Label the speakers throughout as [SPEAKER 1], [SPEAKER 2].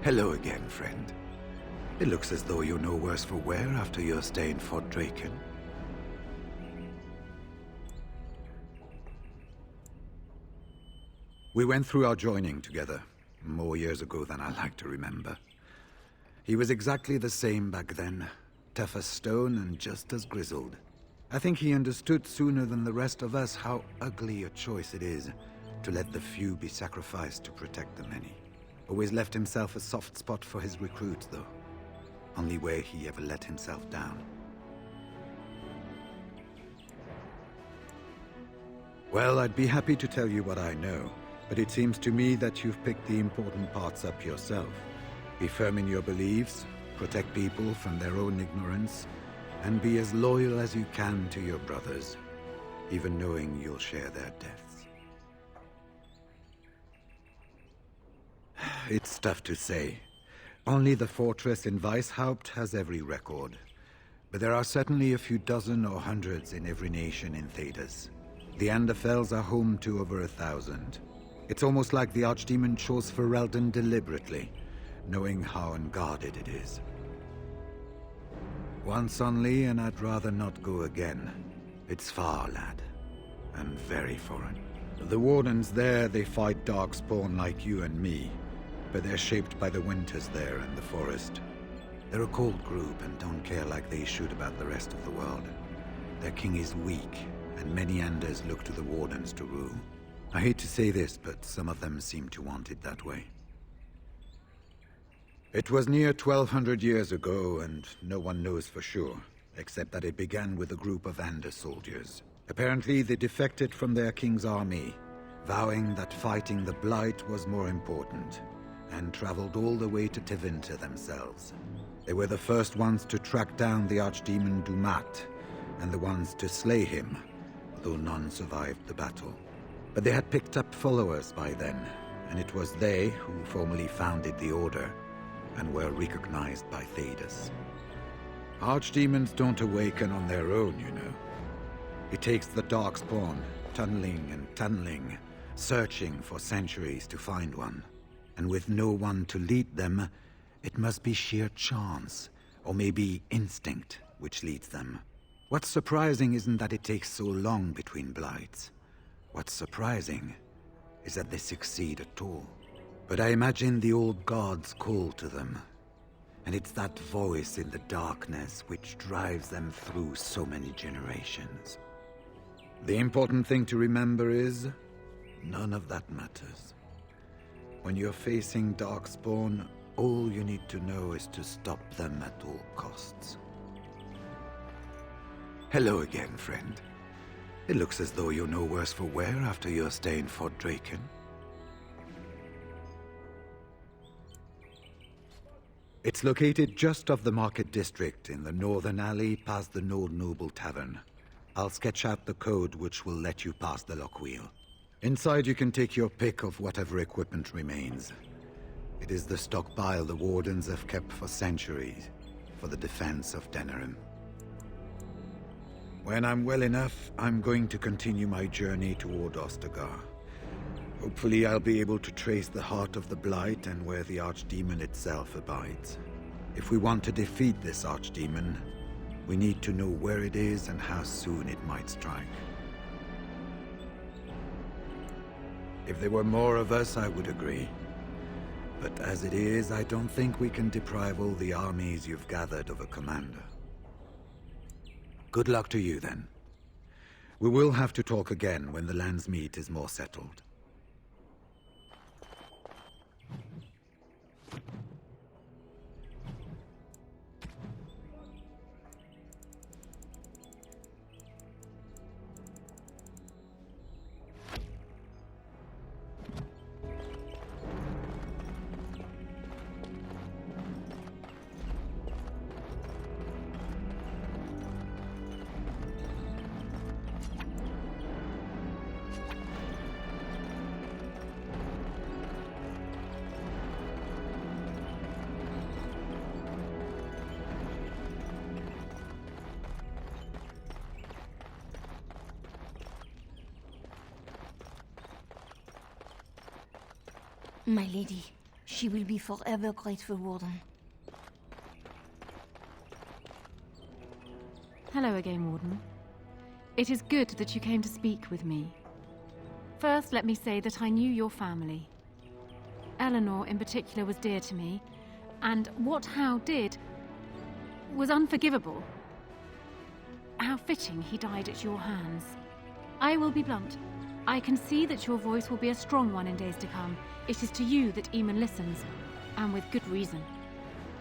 [SPEAKER 1] Hello again, friend. It looks as though you're no worse for wear after your stay in Fort Draken. We went through our joining together, more years ago than I like to remember. He was exactly the same back then, tough as stone and just as grizzled. I think he understood sooner than the rest of us how ugly a choice it is to let the few be sacrificed to protect the many. Always left himself a soft spot for his recruits, though. Only where he ever let himself down. Well, I'd be happy to tell you what I know, but it seems to me that you've picked the important parts up yourself. Be firm in your beliefs, protect people from their own ignorance, and be as loyal as you can to your brothers, even knowing you'll share their deaths. It's tough to say. Only the fortress in Weishaupt has every record. But there are certainly a few dozen or hundreds in every nation in Thedas. The Anderfells are home to over 1,000. It's almost like the Archdemon chose Ferelden deliberately, knowing how unguarded it is. Once only, and I'd rather not go again. It's far, lad, and very foreign. The Wardens there, they fight Darkspawn like you and me, but they're shaped by the winters there and the forest. They're a cold group and don't care like they should about the rest of the world. Their king is weak, and many Anders look to the Wardens to rule. I hate to say this, but some of them seem to want it that way. It was near 1,200 years ago, and no one knows for sure, except that it began with a group of Ander soldiers. Apparently, they defected from their king's army, vowing that fighting the Blight was more important, and traveled all the way to Tevinter themselves. They were the first ones to track down the Archdemon Dumat, and the ones to slay him, though none survived the battle. But they had picked up followers by then, and it was they who formally founded the Order, and were recognized by Thedas. Archdemons don't awaken on their own, you know. It takes the Darkspawn, tunneling and tunneling, searching for centuries to find one. And with no one to lead them, it must be sheer chance, or maybe instinct, which leads them. What's surprising isn't that it takes so long between blights. What's surprising is that they succeed at all. But I imagine the old gods call to them, and it's that voice in the darkness which drives them through so many generations. The important thing to remember is, none of that matters. When you're facing Darkspawn, all you need to know is to stop them at all costs. Hello again, friend. It looks as though you're no worse for wear after your stay in Fort Draken. It's located just off the Market District in the northern alley past the Nord Noble Tavern. I'll sketch out the code which will let you pass the lock wheel. Inside you can take your pick of whatever equipment remains. It is the stockpile the Wardens have kept for centuries, for the defense of Denerim. When I'm well enough, I'm going to continue my journey toward Ostagar. Hopefully I'll be able to trace the heart of the Blight and where the Archdemon itself abides. If we want to defeat this Archdemon, we need to know where it is and how soon it might strike. If there were more of us, I would agree. But as it is, I don't think we can deprive all the armies you've gathered of a commander. Good luck to you, then. We will have to talk again when the land's meat is more settled.
[SPEAKER 2] My lady, She will be forever grateful, Warden.
[SPEAKER 3] Hello again, Warden. It is good that you came to speak with me. First, let me say that I knew your family. Eleanor, in particular, was dear to me, and what Hal did was unforgivable. How fitting he died at your hands. I will be blunt. I can see that your voice will be a strong one in days to come. It is to you that Eamon listens, and with good reason.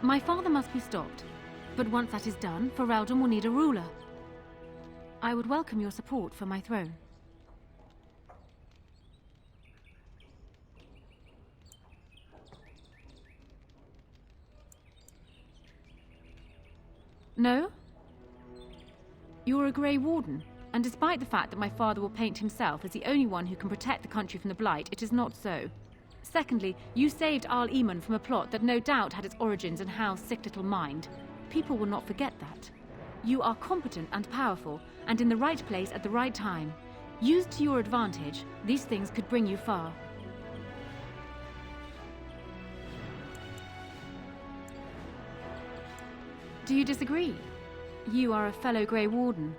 [SPEAKER 3] My father must be stopped, but once that is done, Ferelden will need a ruler. I would welcome your support for my throne. No? You're a Grey Warden, and despite the fact that my father will paint himself as the only one who can protect the country from the Blight, it is not so. Secondly, you saved Arl Eamon from a plot that no doubt had its origins in Hal's sick little mind. People will not forget that. You are competent and powerful, and in the right place at the right time. Used to your advantage, these things could bring you far. Do you disagree? You are a fellow Grey Warden.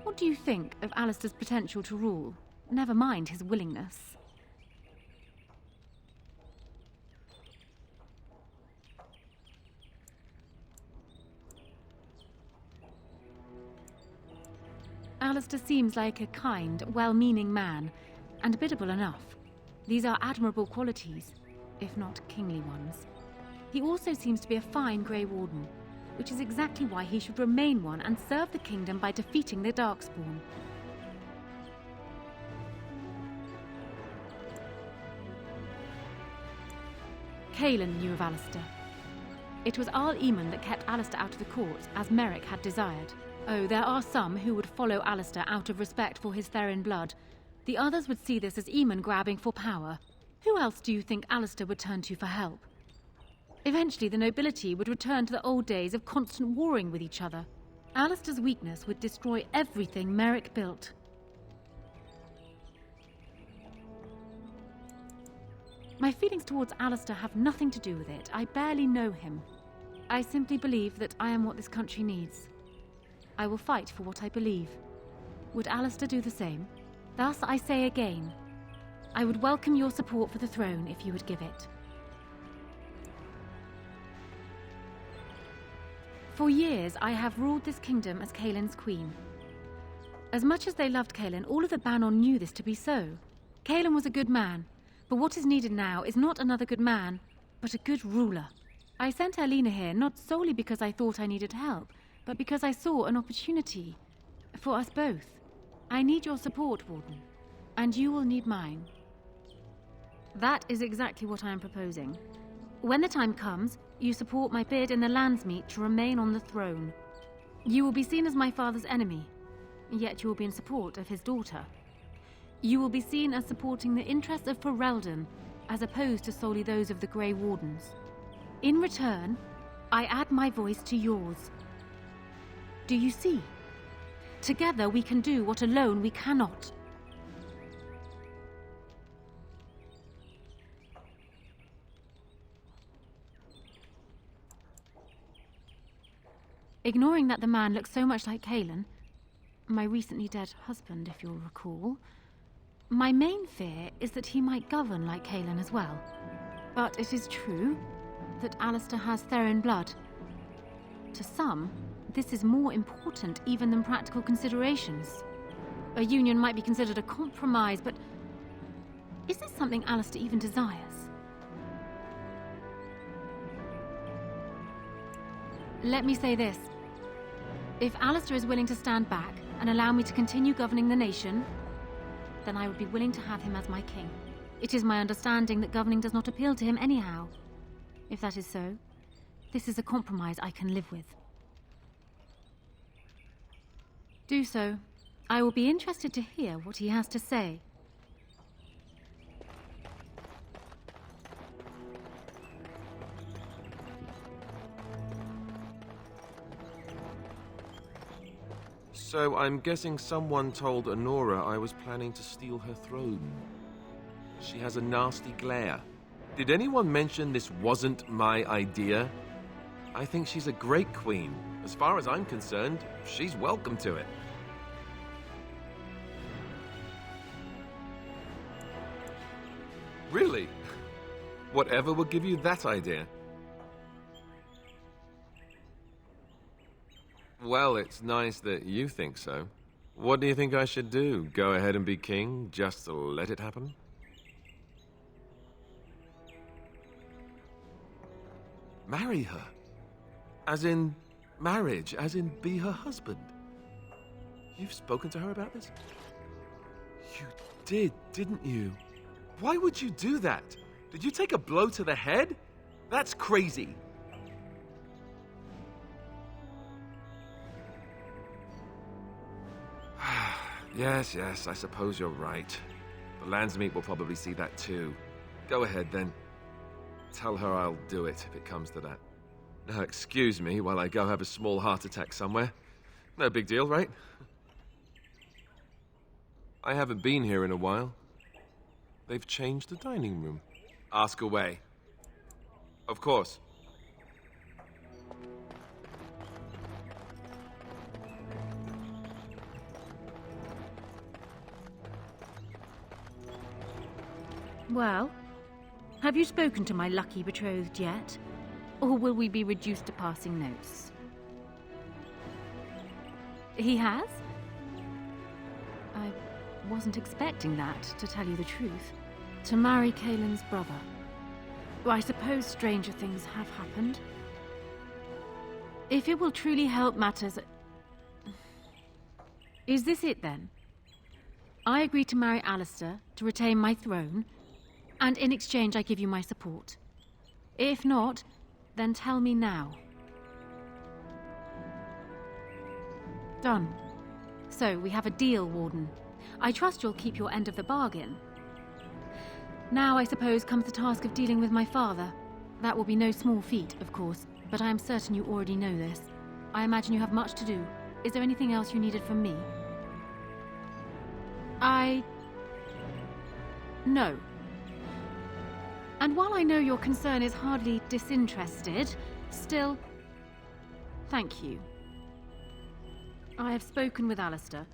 [SPEAKER 3] What do you think of Alistair's potential to rule? Never mind his willingness. Alistair seems like a kind, well-meaning man, and biddable enough. These are admirable qualities, if not kingly ones. He also seems to be a fine Grey Warden, which is exactly why he should remain one and serve the kingdom by defeating the Darkspawn. Cailan knew of Alistair. It was Arl Eamon that kept Alistair out of the courts, as Merrick had desired. Oh, there are some who would follow Alistair out of respect for his Therin blood. The others would see this as Eamon grabbing for power. Who else do you think Alistair would turn to for help? Eventually, the nobility would return to the old days of constant warring with each other. Alistair's weakness would destroy everything Merrick built. My feelings towards Alistair have nothing to do with it. I barely know him. I simply believe that I am what this country needs. I will fight for what I believe. Would Alistair do the same? Thus, I say again, I would welcome your support for the throne if you would give it. For years, I have ruled this kingdom as Cailan's queen. As much as they loved Cailan, all of the Banon knew this to be so. Cailan was a good man, but what is needed now is not another good man, but a good ruler. I sent Alina here not solely because I thought I needed help, but because I saw an opportunity for us both. I need your support, Warden, and you will need mine. That is exactly what I am proposing. When the time comes, you support my bid in the Landsmeet to remain on the throne. You will be seen as my father's enemy, yet you will be in support of his daughter. You will be seen as supporting the interests of Ferelden, as opposed to solely those of the Grey Wardens. In return, I add my voice to yours. Do you see? Together we can do what alone we cannot. Ignoring that the man looks so much like Cailan, my recently dead husband, if you'll recall, my main fear is that he might govern like Cailan as well. But it is true that Alistair has Therin blood. To some, this is more important even than practical considerations. A union might be considered a compromise, but is this something Alistair even desires? Let me say this. If Alistair is willing to stand back and allow me to continue governing the nation, then I would be willing to have him as my king. It is my understanding that governing does not appeal to him anyhow. If that is so, this is a compromise I can live with. Do so. I will be interested to hear what he has to say.
[SPEAKER 4] So I'm guessing someone told Honora I was planning to steal her throne. She has a nasty glare. Did anyone mention this wasn't my idea? I think she's a great queen. As far as I'm concerned, she's welcome to it. Really? Whatever will give you that idea? Well, it's nice that you think so. What do you think I should do? Go ahead and be king, just to let it happen? Marry her. As in marriage, as in be her husband. You've spoken to her about this? You did, didn't you? Why would you do that? Did you take a blow to the head? That's crazy. Yes, I suppose you're right. The Landsmeet will probably see that too. Go ahead then. Tell her I'll do it if it comes to that. Now excuse me while I go have a small heart attack somewhere. No big deal, right? I haven't been here in a while. They've changed the dining room. Ask away. Of course.
[SPEAKER 3] Well, have you spoken to my lucky betrothed yet? Or will we be reduced to passing notes? He has? I wasn't expecting that, to tell you the truth. To marry Kaelin's brother. Well, I suppose stranger things have happened. If it will truly help matters... Is this it then? I agree to marry Alistair to retain my throne, and in exchange I give you my support. If not, then tell me now. Done. So, we have a deal, Warden. I trust you'll keep your end of the bargain. Now, I suppose, comes the task of dealing with my father. That will be no small feat, of course, but I am certain you already know this. I imagine you have much to do. Is there anything else you needed from me? No. And while I know your concern is hardly disinterested, still, thank you. I have spoken with Alistair.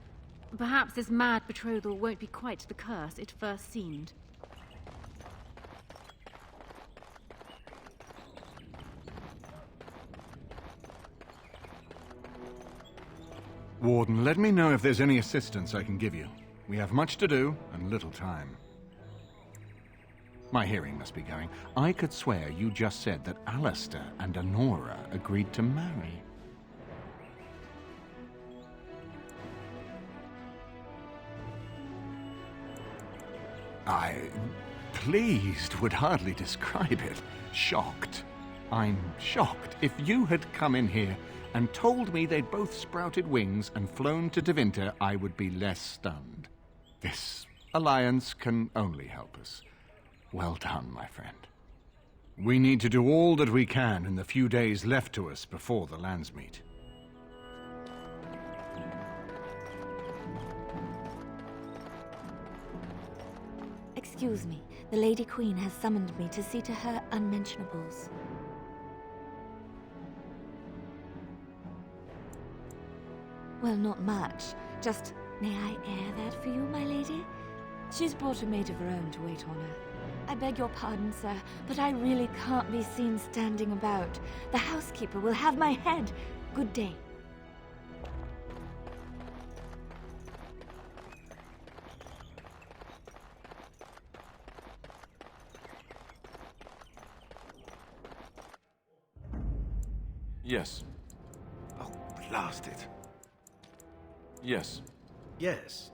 [SPEAKER 3] Perhaps this mad betrothal won't be quite the curse it first seemed.
[SPEAKER 5] Warden, let me know if there's any assistance I can give you. We have much to do and little time. My hearing must be going. I could swear you just said that Alistair and Honora agreed to marry. Pleased would hardly describe it. Shocked. I'm shocked. If you had come in here and told me they'd both sprouted wings and flown to Tevinter, I would be less stunned. This alliance can only help us. Well done, my friend. We need to do all that we can in the few days left to us before the Landsmeet.
[SPEAKER 2] Excuse me, the Lady Queen has summoned me to see to her unmentionables. Well, not much. Just, may I air that for you, my lady? She's brought a maid of her own to wait on her. I beg your pardon, sir, but I really can't be seen standing about. The housekeeper will have my head. Good day.
[SPEAKER 4] Yes. Oh, blast it. Yes.
[SPEAKER 1] Yes.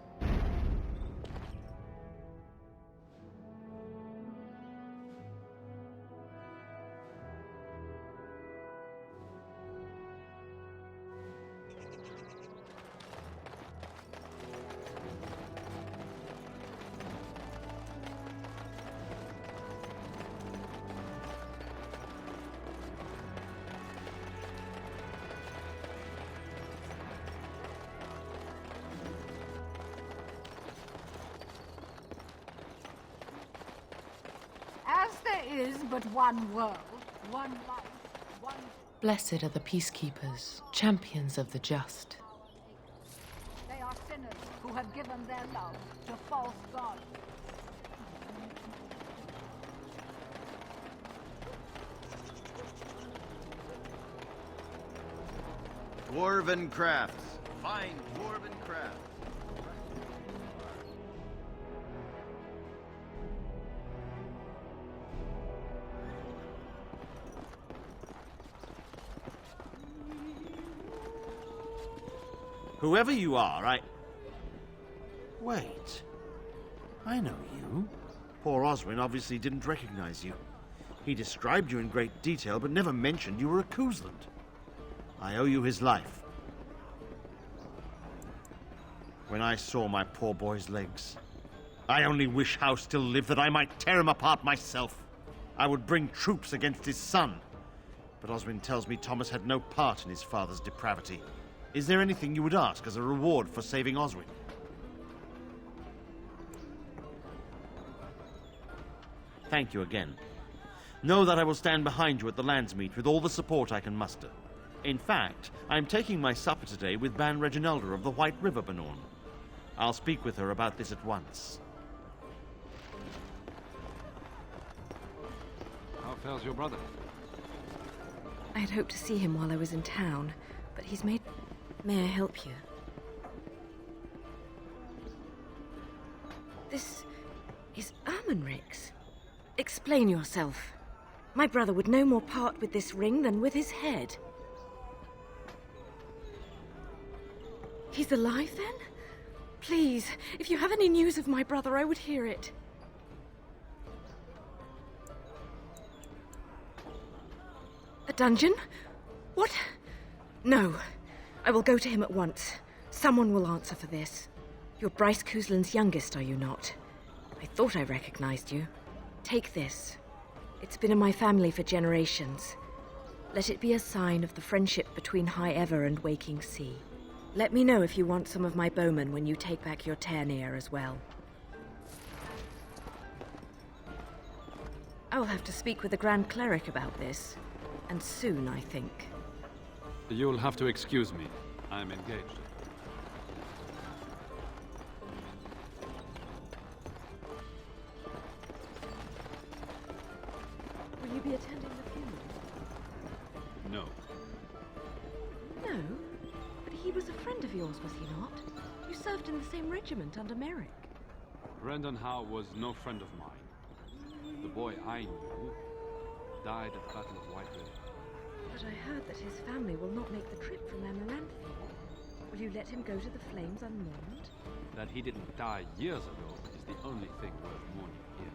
[SPEAKER 6] As there is but one world, one life, one...
[SPEAKER 7] Blessed are the peacekeepers, champions of the just.
[SPEAKER 6] They are sinners who have given their love to false gods.
[SPEAKER 8] Dwarven crafts. Fine dwarven crafts.
[SPEAKER 9] Whoever you are, Wait. I know you. Poor Oswin obviously didn't recognize you. He described you in great detail, but never mentioned you were a Koosland. I owe you his life. When I saw my poor boy's legs, I only wish House still lived that I might tear him apart myself. I would bring troops against his son. But Oswin tells me Thomas had no part in his father's depravity. Is there anything you would ask as a reward for saving Oswin? Thank you again. Know that I will stand behind you at the Landsmeet with all the support I can muster. In fact, I am taking my supper today with Ban Reginalda of the White River Banorn. I'll speak with her about this at once.
[SPEAKER 10] How fares your brother?
[SPEAKER 7] I had hoped to see him while I was in town, but he's made... May I help you? This is Ermenric's. Explain yourself. My brother would no more part with this ring than with his head. He's alive, then? Please, if you have any news of my brother, I would hear it. A dungeon? What? No. I will go to him at once. Someone will answer for this. You're Bryce Koosland's youngest, are you not? I thought I recognized you. Take this. It's been in my family for generations. Let it be a sign of the friendship between High Ever and Waking Sea. Let me know if you want some of my bowmen when you take back your Tairneer as well. I will have to speak with the Grand Cleric about this. And soon, I think.
[SPEAKER 10] You'll have to excuse me. I'm engaged.
[SPEAKER 7] Will you be attending the funeral?
[SPEAKER 10] No.
[SPEAKER 7] No? But he was a friend of yours, was he not? You served in the same regiment under Merrick.
[SPEAKER 10] Brendan Howe was no friend of mine. The boy I knew died at the Battle of White River.
[SPEAKER 7] But I heard that his family will not make the trip from Amaranth. Will you let him go to the flames unmourned?
[SPEAKER 10] That he didn't die years ago is the only thing worth mourning here.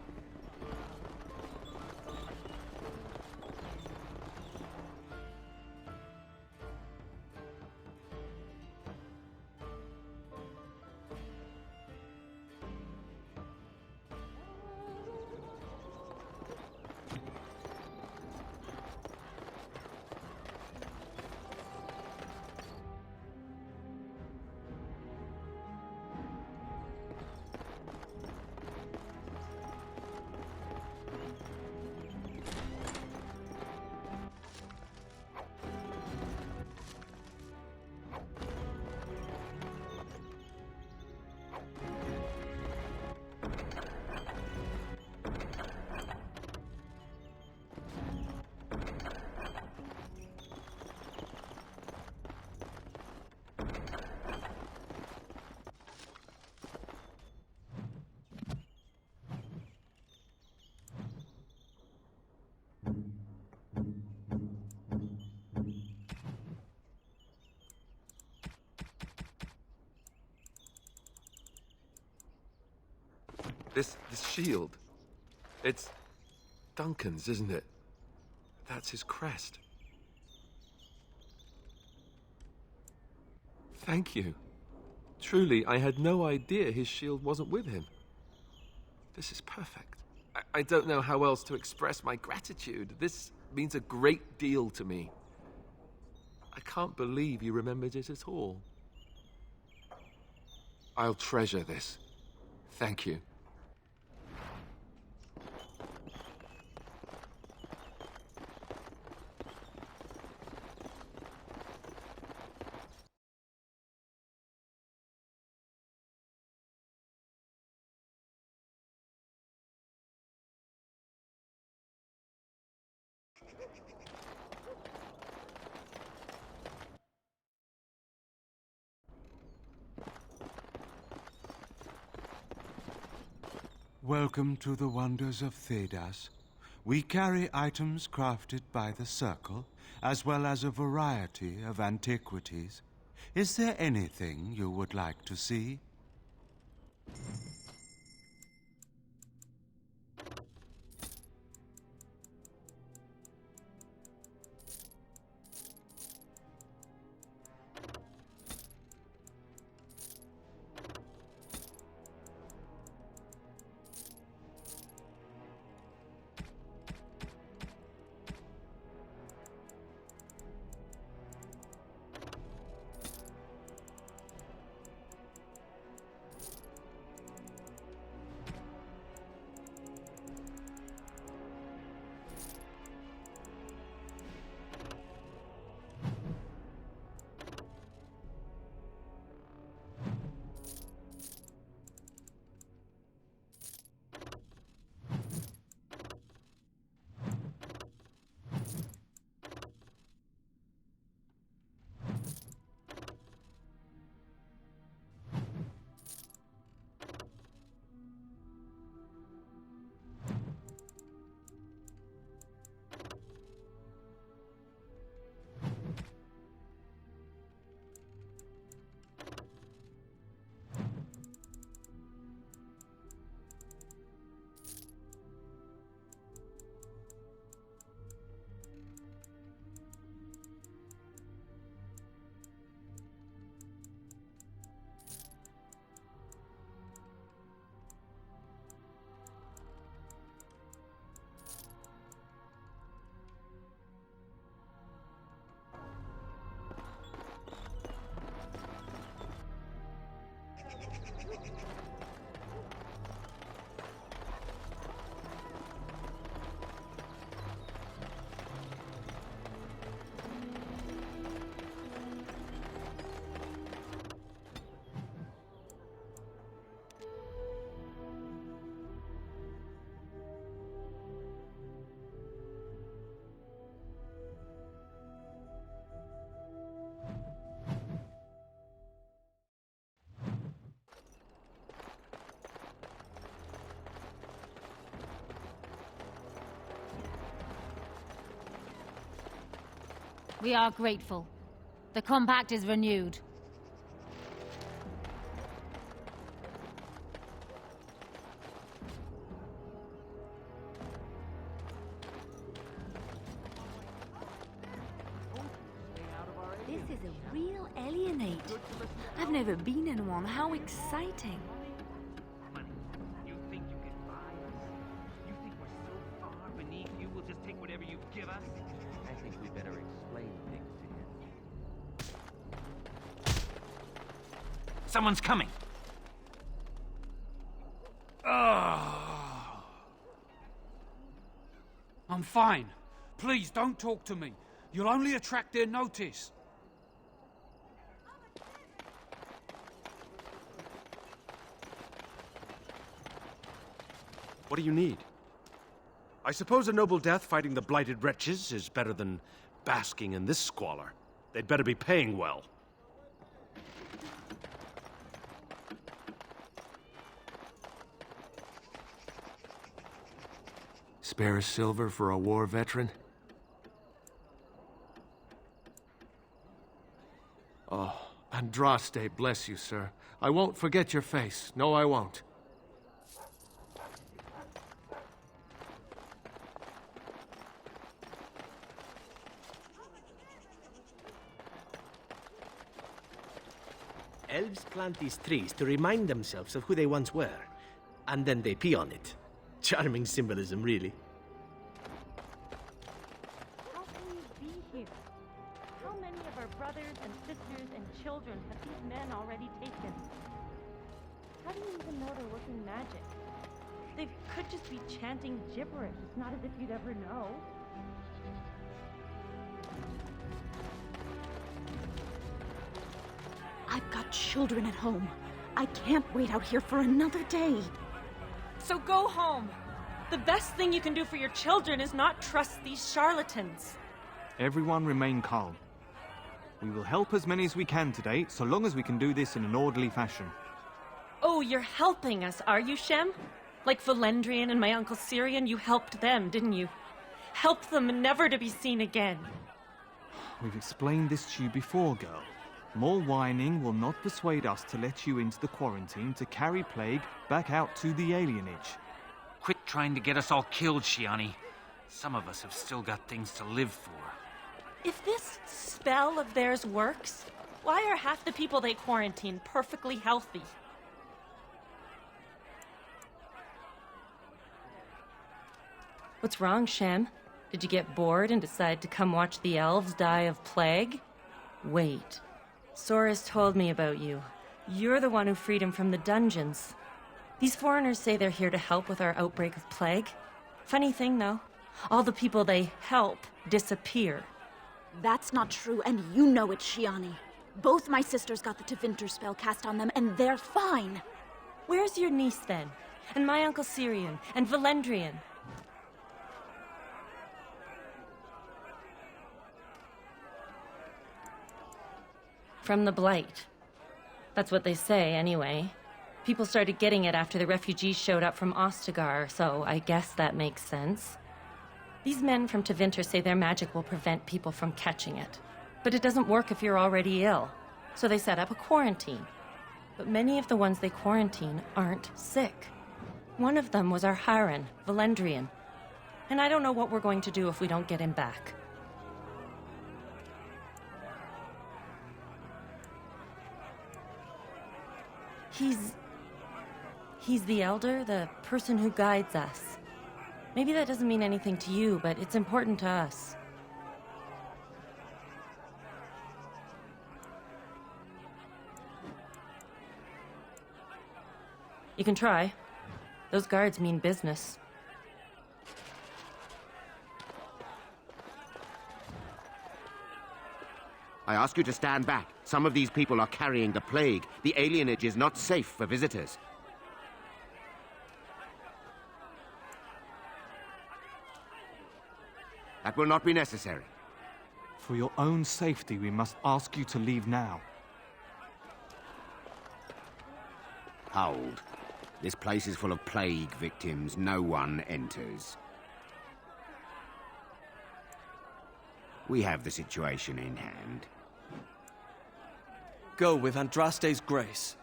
[SPEAKER 4] This shield, it's Duncan's, isn't it? That's his crest. Thank you. Truly, I had no idea his shield wasn't with him. This is perfect. I don't know how else to express my gratitude. This means a great deal to me. I can't believe you remembered it at all. I'll treasure this. Thank you.
[SPEAKER 11] Welcome to the wonders of Thedas. We carry items crafted by the Circle, as well as a variety of antiquities. Is there anything you would like to see?
[SPEAKER 3] We are grateful. The compact is renewed.
[SPEAKER 2] This is a real Alienage. I've never been in one. How exciting.
[SPEAKER 12] Money. You think you can buy us? You think we're so far beneath you, we'll just take whatever you give us? I think we better explain things to him. Someone's coming!
[SPEAKER 10] I'm fine. Please, don't talk to me. You'll only attract their notice.
[SPEAKER 4] What do you need? I suppose a noble death fighting the blighted wretches is better than basking in this squalor. They'd better be paying well.
[SPEAKER 13] Spare a silver for a war veteran? Oh, Andraste, bless you, sir. I won't forget your face. No, I won't.
[SPEAKER 12] Elves plant these trees to remind themselves of who they once were, and then they pee on it. Charming symbolism, really.
[SPEAKER 14] How can you be here? How many of our brothers and sisters and children have these men already taken? How do you even know they're working magic? They could just be chanting gibberish. It's not as if you'd ever know.
[SPEAKER 7] I've got children at home. I can't wait out here for another day.
[SPEAKER 14] So go home. The best thing you can do for your children is not trust these charlatans.
[SPEAKER 15] Everyone remain calm. We will help as many as we can today, so long as we can do this in an orderly fashion.
[SPEAKER 14] Oh, you're helping us, are you, Shem? Like Valendrian and my Uncle Syrian, you helped them, didn't you? Helped them never to be seen again.
[SPEAKER 15] We've explained this to you before, girl. More whining will not persuade us to let you into the quarantine to carry plague back out to the alienage.
[SPEAKER 12] Quit trying to get us all killed, Shiani. Some of us have still got things to live for.
[SPEAKER 14] If this spell of theirs works, why are half the people they quarantine perfectly healthy? What's wrong, Shem? Did you get bored and decide to come watch the elves die of plague? Wait. Sora's told me about you. You're the one who freed him from the dungeons. These foreigners say they're here to help with our outbreak of plague. Funny thing, though. All the people they help disappear.
[SPEAKER 16] That's not true, and you know it, Shiani. Both my sisters got the Tevinter spell cast on them, and they're fine.
[SPEAKER 14] Where's your niece, then? And my Uncle Syrian? And Valendrian? From the Blight. That's what they say, anyway. People started getting it after the refugees showed up from Ostagar, so I guess that makes sense. These men from Tevinter say their magic will prevent people from catching it. But it doesn't work if you're already ill, so they set up a quarantine. But many of the ones they quarantine aren't sick. One of them was our Hiren, Valendrian. And I don't know what we're going to do if we don't get him back. He's the elder, the person who guides us. Maybe that doesn't mean anything to you, but it's important to us. You can try. Those guards mean business.
[SPEAKER 17] I ask you to stand back. Some of these people are carrying the plague. The alienage is not safe for visitors. That will not be necessary.
[SPEAKER 15] For your own safety, we must ask you to leave now.
[SPEAKER 17] Hold. This place is full of plague victims. No one enters. We have the situation in hand.
[SPEAKER 18] Go with Andraste's grace.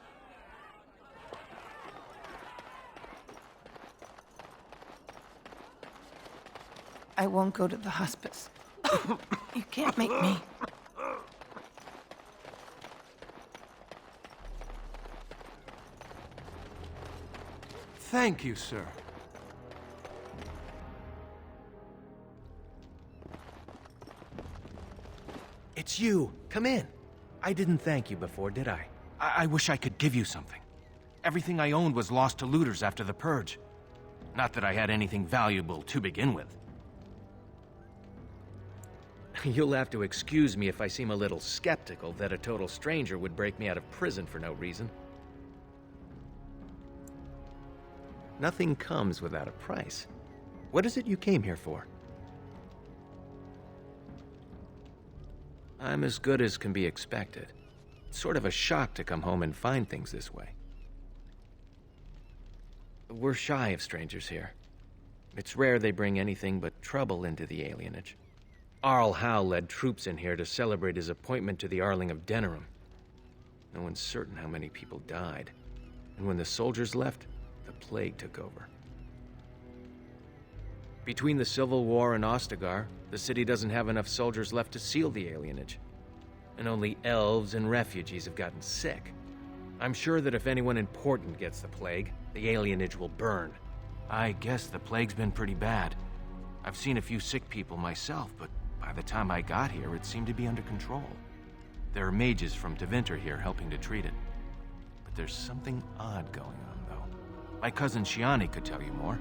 [SPEAKER 19] I won't go to the hospice. You can't make me.
[SPEAKER 13] Thank you, sir.
[SPEAKER 20] It's you. Come in. I didn't thank you before, did I?
[SPEAKER 12] I wish I could give you something. Everything I owned was lost to looters after the purge. Not that I had anything valuable to begin with.
[SPEAKER 20] You'll have to excuse me if I seem a little skeptical that a total stranger would break me out of prison for no reason. Nothing comes without a price. What is it you came here for? I'm as good as can be expected. It's sort of a shock to come home and find things this way. We're shy of strangers here. It's rare they bring anything but trouble into the alienage. Arl Howe led troops in here to celebrate his appointment to the Arling of Denerim. No one's certain how many people died. And when the soldiers left, the plague took over. Between the Civil War and Ostagar, the city doesn't have enough soldiers left to seal the alienage. And only elves and refugees have gotten sick. I'm sure that if anyone important gets the plague, the alienage will burn.
[SPEAKER 12] I guess the plague's been pretty bad. I've seen a few sick people myself, but by the time I got here, it seemed to be under control. There are mages from Tevinter here helping to treat it. But there's something odd going on, though. My cousin Shiani could tell you more.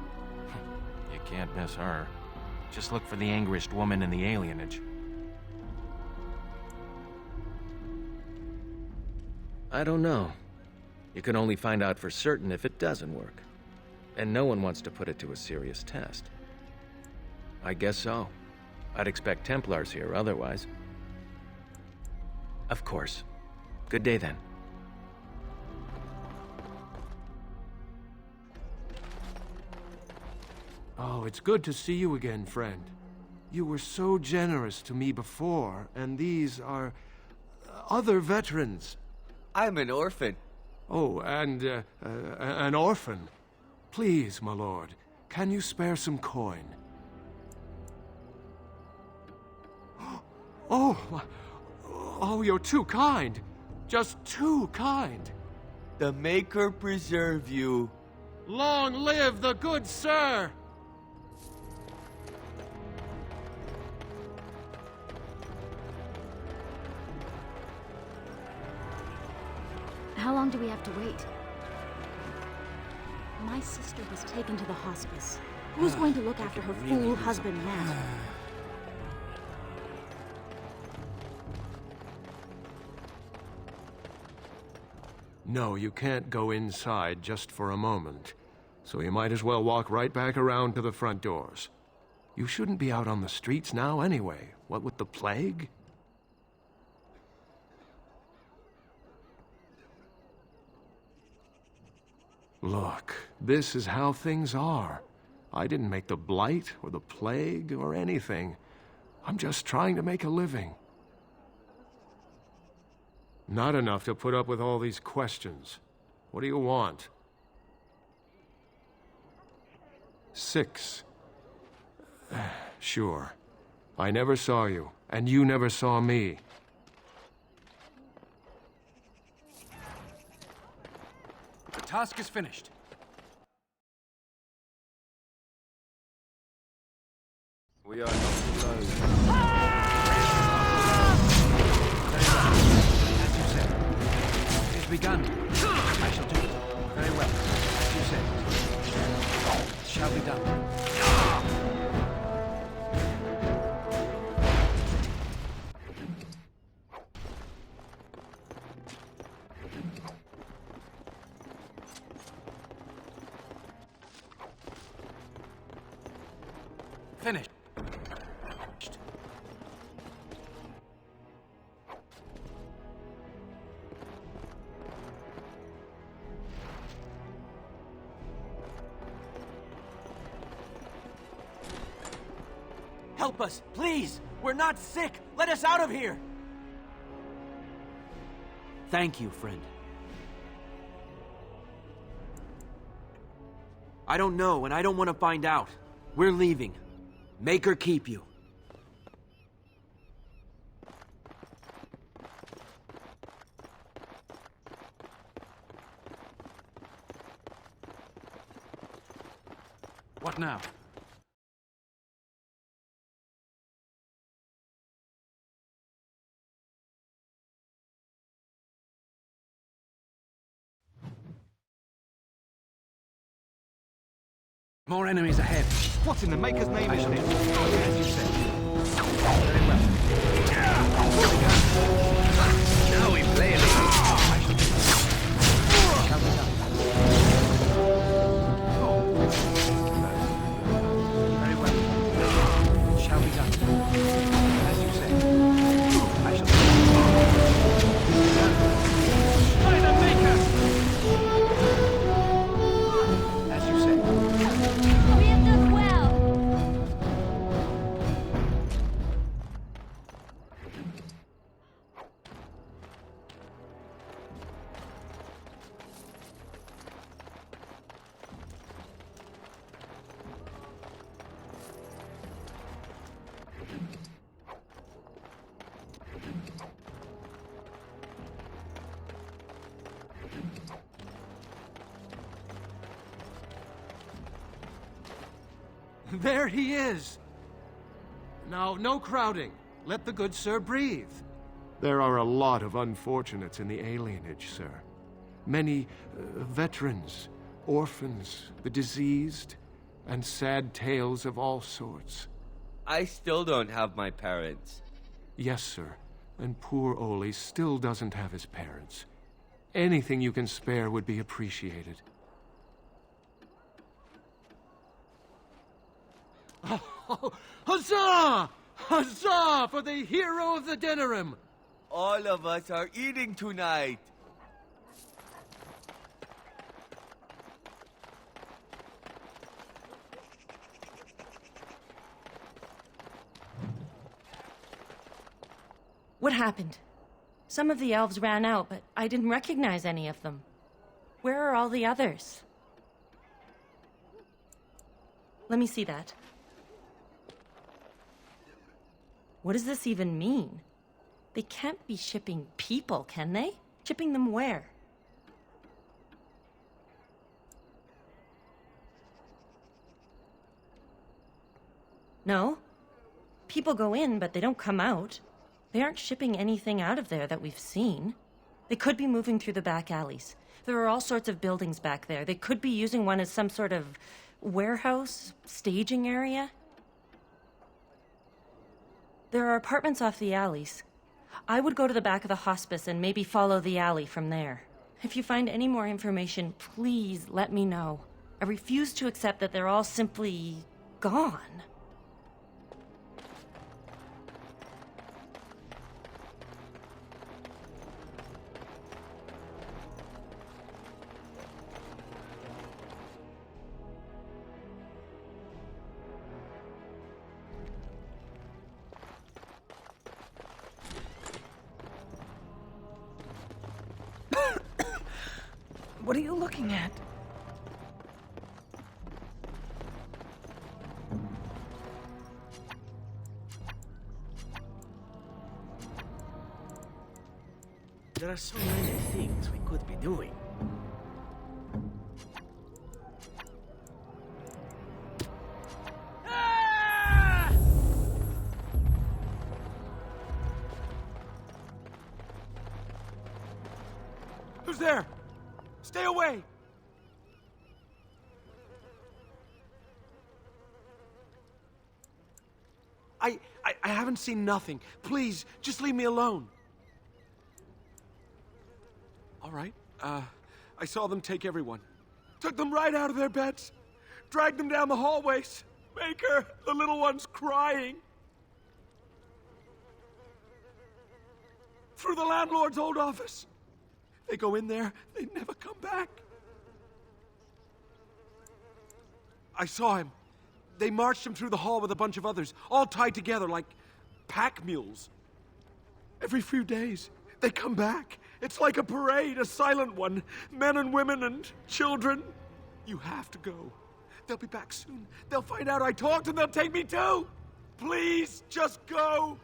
[SPEAKER 12] You can't miss her. Just look for the angriest woman in the alienage.
[SPEAKER 20] I don't know. You can only find out for certain if it doesn't work. And no one wants to put it to a serious test. I guess so. I'd expect Templars here otherwise. Of course. Good day then.
[SPEAKER 13] Oh, it's good to see you again, friend. You were so generous to me before, and these are other veterans.
[SPEAKER 21] I'm an orphan.
[SPEAKER 13] Oh, and an orphan. Please, my lord, can you spare some coin? Oh, you're too kind. Just too kind.
[SPEAKER 21] The Maker preserve you.
[SPEAKER 13] Long live the good sir!
[SPEAKER 16] How long do we have to wait? My sister was taken to the hospice. Who's going to look after her fool husband now?
[SPEAKER 13] No, you can't go inside just for a moment. So you might as well walk right back around to the front doors. You shouldn't be out on the streets now anyway. What with the plague? Look, this is how things are. I didn't make the blight or the plague or anything. I'm just trying to make a living. Not enough to put up with all these questions. What do you want? 6. Sure. I never saw you, and you never saw me.
[SPEAKER 22] The task is finished.
[SPEAKER 4] We are not alone.
[SPEAKER 22] As you said. It has begun. I shall do it. Very well. As you said. It shall be done. Finished.
[SPEAKER 18] Help us, please! We're not sick! Let us out of here! Thank you, friend. I don't know, and I don't want to find out. We're leaving. Make her keep you.
[SPEAKER 22] What now? More enemies ahead.
[SPEAKER 15] What in the Maker's name is this?
[SPEAKER 22] As you said. Very well.
[SPEAKER 21] Now we play a little.
[SPEAKER 22] Shall be done. Very well. Shall be done. As you said. I shall by the Maker! As you said.
[SPEAKER 2] We have done well.
[SPEAKER 13] There he is! Now, no crowding. Let the good sir breathe. There are a lot of unfortunates in the alienage, sir. Many veterans, orphans, the diseased, and sad tales of all sorts.
[SPEAKER 21] I still don't have my parents.
[SPEAKER 13] Yes, sir. And poor Oli still doesn't have his parents. Anything you can spare would be appreciated. Oh, huzzah! Huzzah for the hero of the dinner room!
[SPEAKER 21] All of us are eating tonight.
[SPEAKER 14] What happened? Some of the elves ran out, but I didn't recognize any of them. Where are all the others? Let me see that. What does this even mean? They can't be shipping people, can they? Shipping them where? No. People go in, but they don't come out. They aren't shipping anything out of there that we've seen. They could be moving through the back alleys. There are all sorts of buildings back there. They could be using one as some sort of warehouse, staging area. There are apartments off the alleys. I would go to the back of the hospice and maybe follow the alley from there. If you find any more information, please let me know. I refuse to accept that they're all simply gone.
[SPEAKER 19] What are you looking at?
[SPEAKER 1] There are so many things we could be doing.
[SPEAKER 13] Who's there? Stay away! I haven't seen nothing. Please, just leave me alone. All right. I saw them take everyone. Took them right out of their beds. Dragged them down the hallways. Maker, the little one's crying. Through the landlord's old office. They go in there, they never come back. I saw him. They marched him through the hall with a bunch of others, all tied together like pack mules. Every few days, they come back. It's like a parade, a silent one. Men and women and children. You have to go. They'll be back soon. They'll find out I talked and they'll take me too. Please, just go.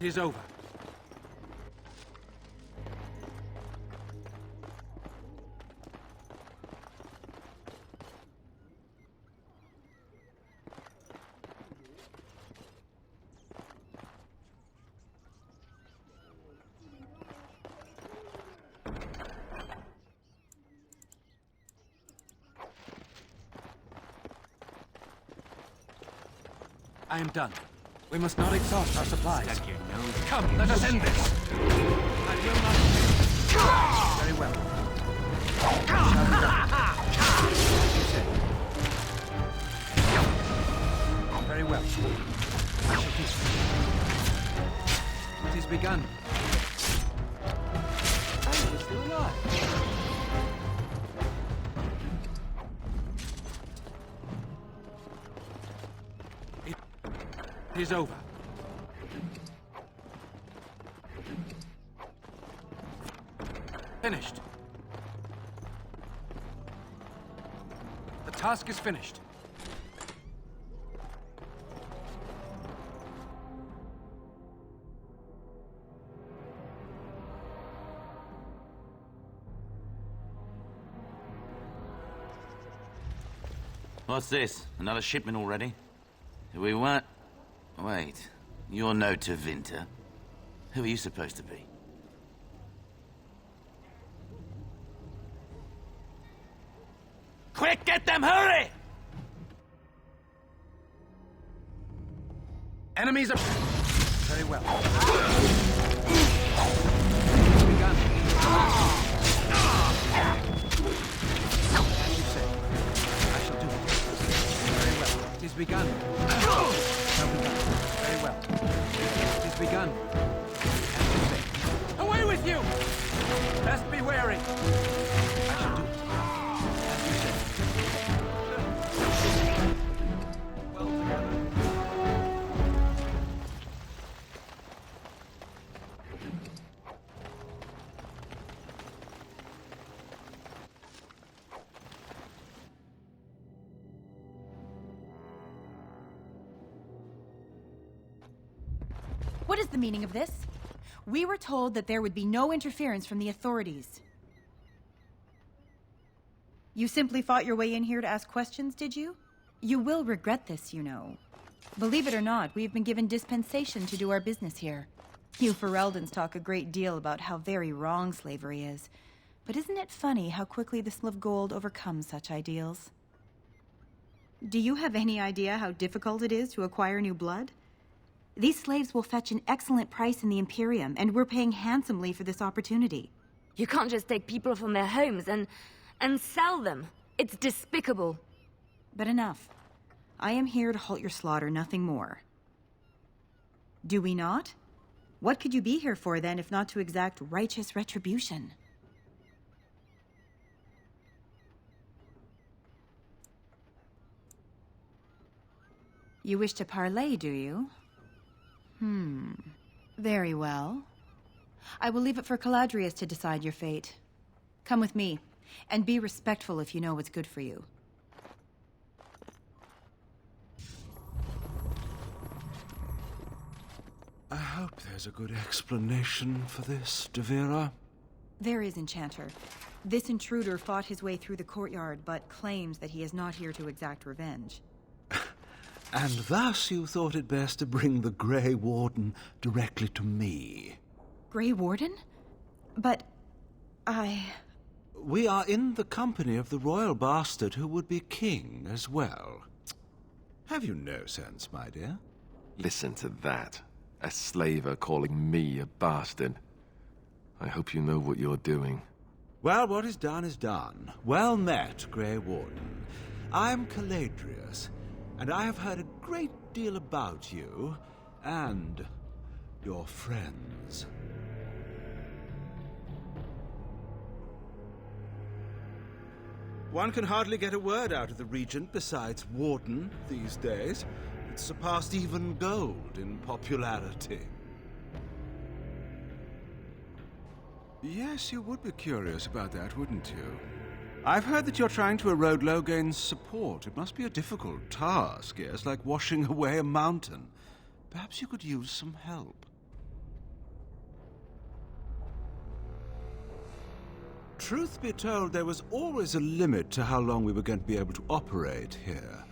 [SPEAKER 13] It is over. I am done. We must not exhaust our supplies.
[SPEAKER 12] Stuck your nose.
[SPEAKER 13] Come, let us end this. I will not. Very well. Shall be done. As you say. Very well. I shall do so. It is begun. And we're still alive. It is over. Finished. The task is finished.
[SPEAKER 5] What's this? Another shipment already? We weren't... Wait, you're no Tevinter. Who are you supposed to be? Quick, get them, hurry!
[SPEAKER 13] Enemies are... Very well. Begun. As you say, I shall do it. Very well.
[SPEAKER 18] hurry. I shall do it. As you said.
[SPEAKER 4] Well together.
[SPEAKER 6] What is the meaning of this? We were told that there would be no interference from the authorities. You simply fought your way in here to ask questions, did you? You will regret this, you know. Believe it or not, we've been given dispensation to do our business here. You Fereldans talk a great deal about how very wrong slavery is. But isn't it funny how quickly the Smil of Gold overcomes such ideals? Do you have any idea how difficult it is to acquire new blood? These slaves will fetch an excellent price in the Imperium, and we're paying handsomely for this opportunity.
[SPEAKER 2] You can't just take people from their homes and sell them. It's despicable.
[SPEAKER 6] But enough. I am here to halt your slaughter, nothing more. Do we not? What could you be here for, then, if not to exact righteous retribution? You wish to parley, do you? Very well. I will leave it for Caladrius to decide your fate. Come with me, and be respectful if you know what's good for you.
[SPEAKER 11] I hope there's a good explanation for this, Devira.
[SPEAKER 6] There is, Enchanter. This intruder fought his way through the courtyard, but claims that he is not here to exact revenge.
[SPEAKER 11] And thus you thought it best to bring the Grey Warden directly to me.
[SPEAKER 6] Grey Warden? But
[SPEAKER 11] We are in the company of the royal bastard who would be king as well. Have you no sense, my dear?
[SPEAKER 4] Listen to that. A slaver calling me a bastard. I hope you know what you're doing.
[SPEAKER 11] Well, what is done. Well met, Grey Warden. I'm Caladrius, and I have heard a great deal about you and your friends. One can hardly get a word out of the Regent besides Warden these days. It's surpassed even gold in popularity. Yes, you would be curious about that, wouldn't you? I've heard that you're trying to erode Logain's support. It must be a difficult task, yes, like washing away a mountain. Perhaps you could use some help. Truth be told, there was always a limit to how long we were going to be able to operate here.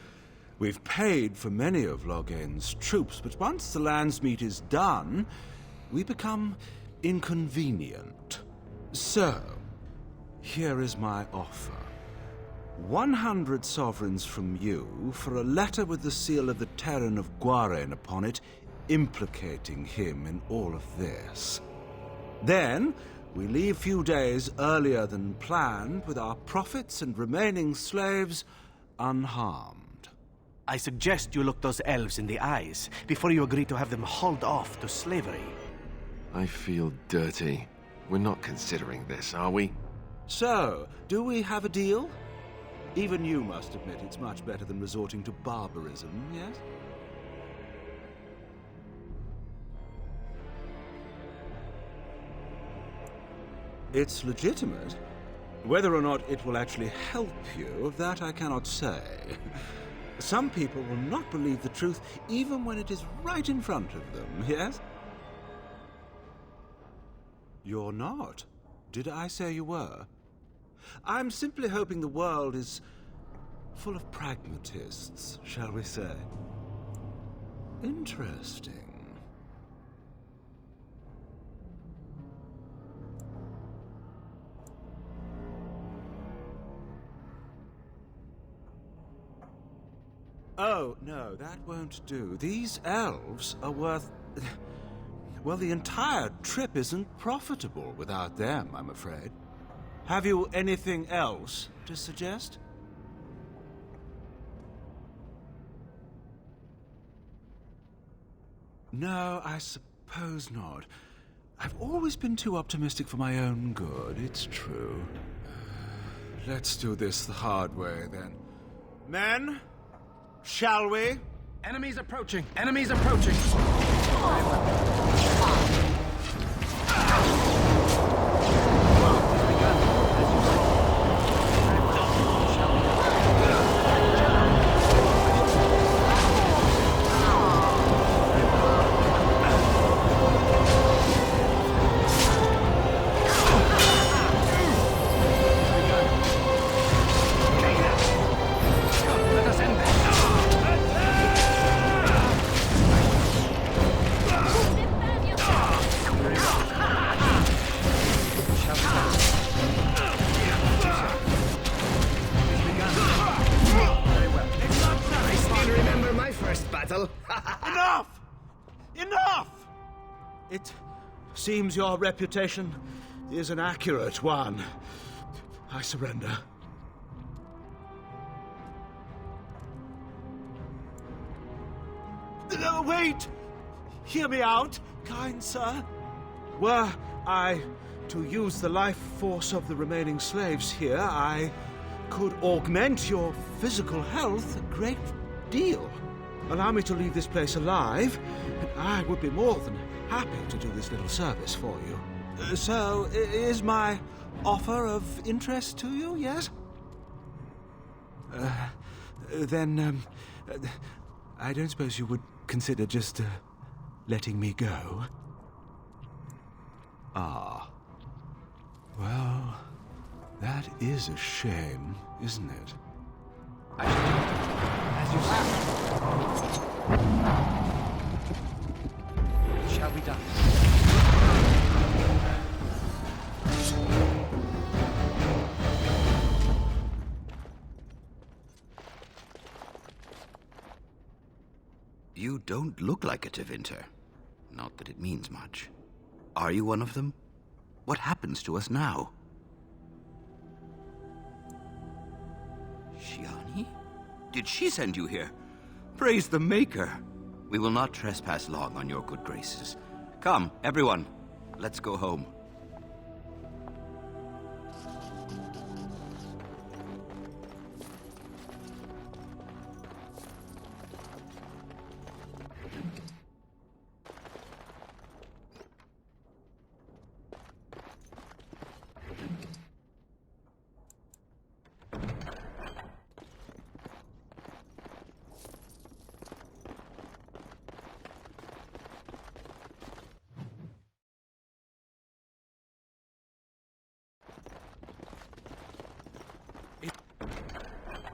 [SPEAKER 11] We've paid for many of Logain's troops, but once the Landsmeet is done, we become inconvenient. So, here is my offer. 100 sovereigns from you for a letter with the seal of the Terran of Guaren upon it, implicating him in all of this. Then, we leave few days earlier than planned with our profits and remaining slaves unharmed.
[SPEAKER 1] I suggest you look those elves in the eyes before you agree to have them hauled off to slavery.
[SPEAKER 4] I feel dirty. We're not considering this, are we?
[SPEAKER 11] So, do we have a deal? Even you must admit it's much better than resorting to barbarism, yes? It's legitimate. Whether or not it will actually help you, of that I cannot say. Some people will not believe the truth even when it is right in front of them, yes? You're not. Did I say you were? I'm simply hoping the world is full of pragmatists, shall we say. Interesting. Oh, no, that won't do. These elves are worth... Well, the entire trip isn't profitable without them, I'm afraid. Have you anything else to suggest? No, I suppose not. I've always been too optimistic for my own good, it's true. Let's do this the hard way, then. Men, shall we?
[SPEAKER 12] Enemies approaching! Enemies approaching!
[SPEAKER 11] Enough! Enough! It seems your reputation is an accurate one. I surrender. No, wait! Hear me out, kind sir. Were I to use the life force of the remaining slaves here, I could augment your physical health a great deal. Allow me to leave this place alive, and I would be more than happy to do this little service for you. So, is my offer of interest to you, yes? Then, I don't suppose you would consider just letting me go? Ah. Well, that is a shame, isn't it?
[SPEAKER 12] As you say. It shall be done.
[SPEAKER 8] You don't look like a Tevinter. Not that it means much. Are you one of them? What happens to us now? Shiani? Did she send you here? Praise the Maker. We will not trespass long on your good graces. Come, everyone. Let's go home.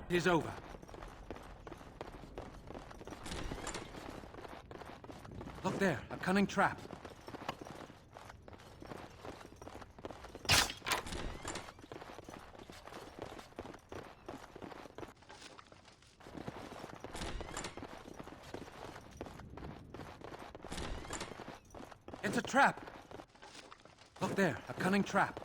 [SPEAKER 12] It is over. Look there, a cunning trap. It's a trap. Look there, a cunning trap.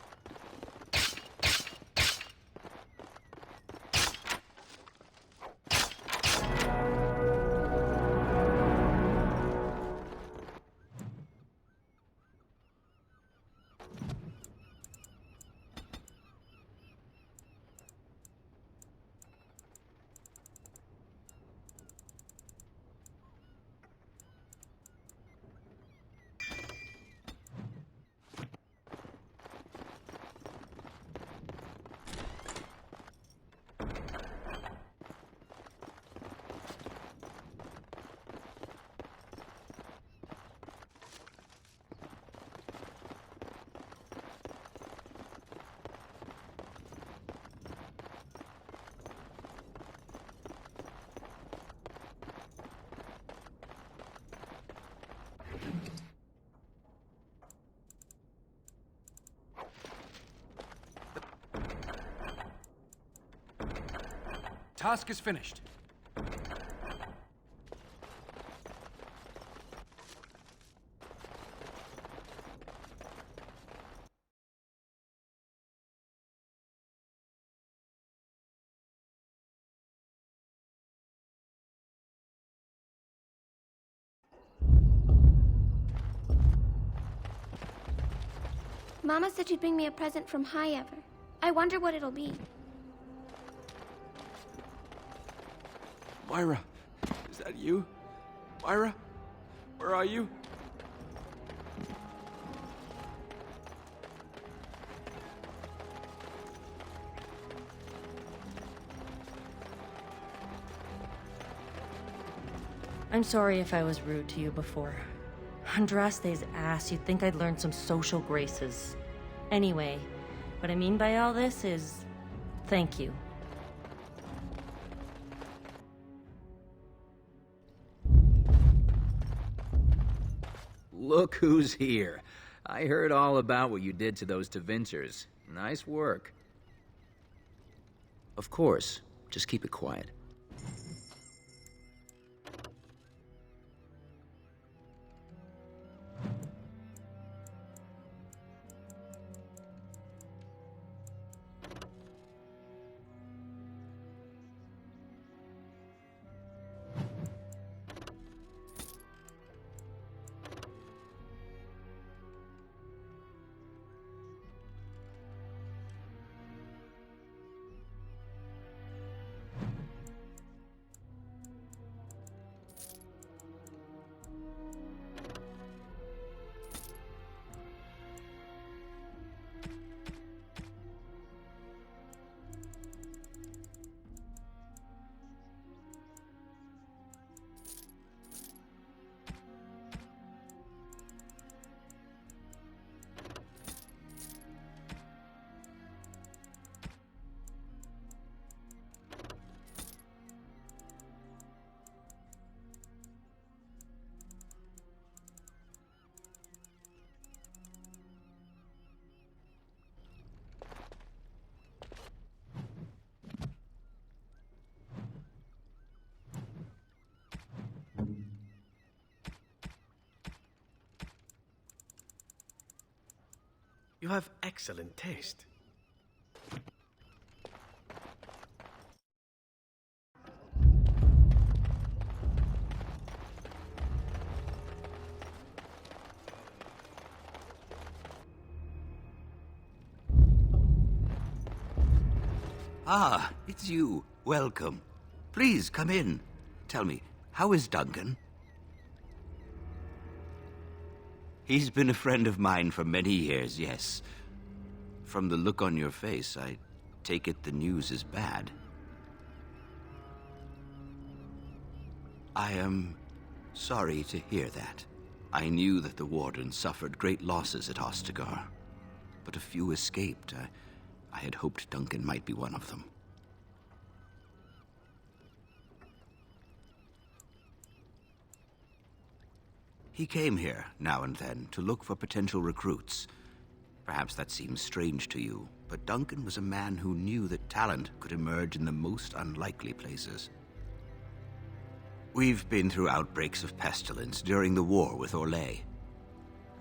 [SPEAKER 12] Task is finished.
[SPEAKER 3] Mama said she'd bring me a present from High Ever. I wonder what it'll be.
[SPEAKER 4] Myra, is that you? Myra, where are you?
[SPEAKER 14] I'm sorry if I was rude to you before. Andraste's ass, you'd think I'd learned some social graces. Anyway, what I mean by all this is... thank you.
[SPEAKER 9] Look who's here. I heard all about what you did to those Tevinters. Nice work. Of course. Just keep it quiet.
[SPEAKER 1] You have excellent taste.
[SPEAKER 8] Ah, it's you. Welcome. Please, come in. Tell me, how is Duncan? He's been a friend of mine for many years, yes. From the look on your face, I take it the news is bad. I am sorry to hear that. I knew that the Warden suffered great losses at Ostagar, but a few escaped. I had hoped Duncan might be one of them. He came here, now and then, to look for potential recruits. Perhaps that seems strange to you, but Duncan was a man who knew that talent could emerge in the most unlikely places. We've been through outbreaks of pestilence during the war with Orlais.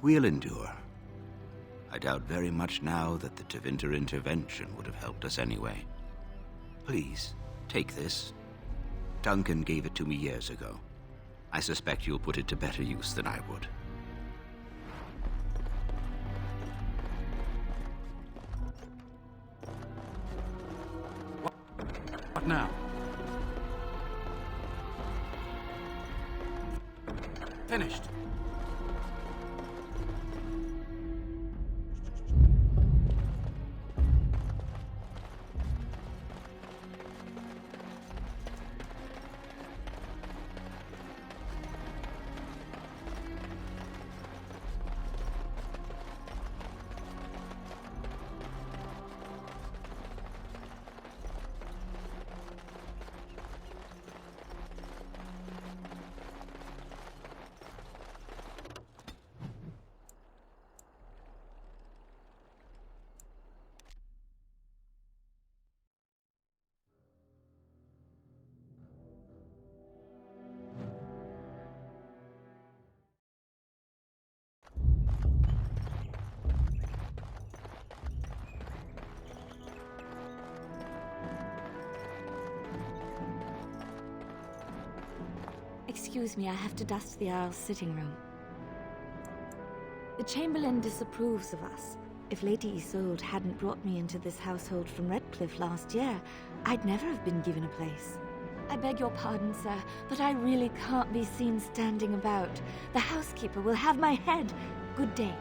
[SPEAKER 8] We'll endure. I doubt very much now that the Tevinter intervention would have helped us anyway. Please, take this. Duncan gave it to me years ago. I suspect you'll put it to better use than I would.
[SPEAKER 10] What now? Finished.
[SPEAKER 2] Excuse me, I have to dust the Earl's sitting room. The Chamberlain disapproves of us. If Lady Isolde hadn't brought me into this household from Redcliffe last year, I'd never have been given a place. I beg your pardon, sir, but I really can't be seen standing about. The housekeeper will have my head. Good day.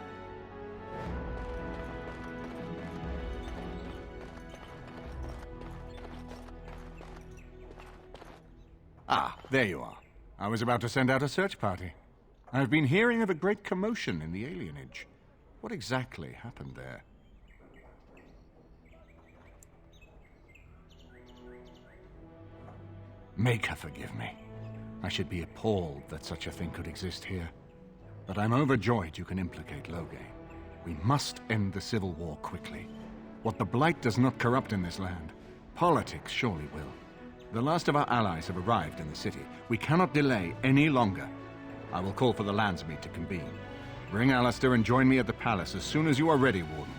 [SPEAKER 7] Ah, there you are. I was about to send out a search party. I've been hearing of a great commotion in the Alienage. What exactly happened there? Make her forgive me. I should be appalled that such a thing could exist here. But I'm overjoyed you can implicate Loghain. We must end the civil war quickly. What the Blight does not corrupt in this land, politics surely will. The last of our allies have arrived in the city. We cannot delay any longer. I will call for the Landsmeet to convene. Bring Alistair and join me at the palace as soon as you are ready, Warden.